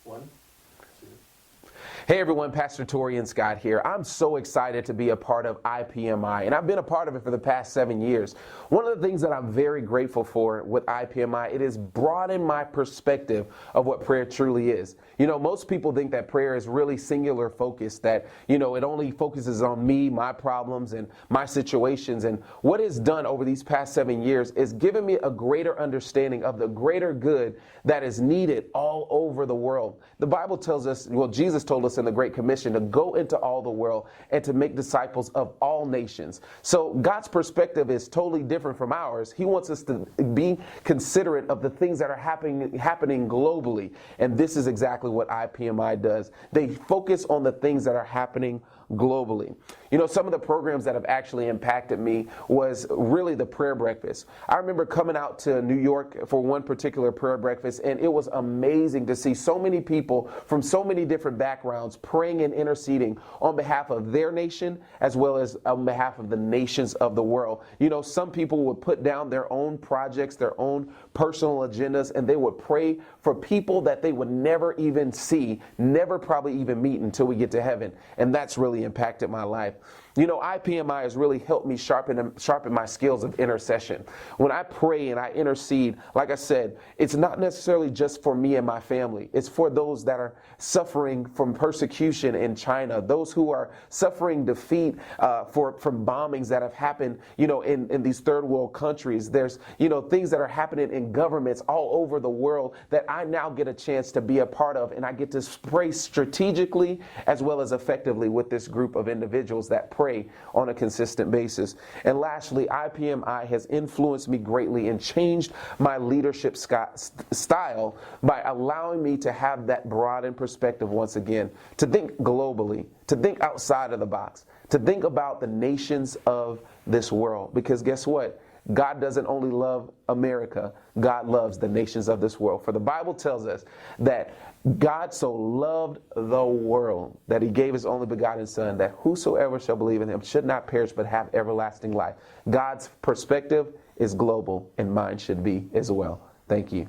One, two. Hey everyone, Pastor Torian Scott here. I'm so excited to be a part of IPMI, and I've been a part of it for the past 7 years. One of the things that I'm very grateful for with IPMI, it has broadened my perspective of what prayer truly is. You know, most people think that prayer is really singular focused, that, you know, it only focuses on me, my problems, and my situations. And what it's done over these past 7 years is given me a greater understanding of the greater good that is needed all over the world. The Bible tells us, well, Jesus told us in the Great Commission to go into all the world and to make disciples of all nations. So God's perspective is totally different from ours. He wants us to be considerate of the things that are happening globally. And this is exactly what IPMI does. They focus on the things that are happening globally. You know, some of the programs that have actually impacted me was really the prayer breakfast. I remember coming out to New York for one particular prayer breakfast, and it was amazing to see so many people from so many different backgrounds praying and interceding on behalf of their nation as well as on behalf of the nations of the world. You know, some people would put down their own projects, their own personal agendas, and they would pray for people that they would never even see, never probably even meet until we get to heaven. And that's really impacted my life. You know, IPMI has really helped me sharpen my skills of intercession. When I pray and I intercede, like I said, it's not necessarily just for me and my family. It's for those that are suffering from persecution in China, those who are suffering defeat from bombings that have happened, you know, in these third world countries. There's, you know, things that are happening in governments all over the world that I now get a chance to be a part of, and I get to pray strategically as well as effectively with this group of individuals that pray on a consistent basis. And lastly, IPMI has influenced me greatly and changed my leadership style by allowing me to have that broadened perspective once again, to think globally, to think outside of the box, to think about the nations of this world. Because guess what? God doesn't only love America, God loves the nations of this world. For the Bible tells us that God so loved the world that he gave his only begotten Son, that whosoever shall believe in him should not perish but have everlasting life. God's perspective is global, and mine should be as well. Thank you.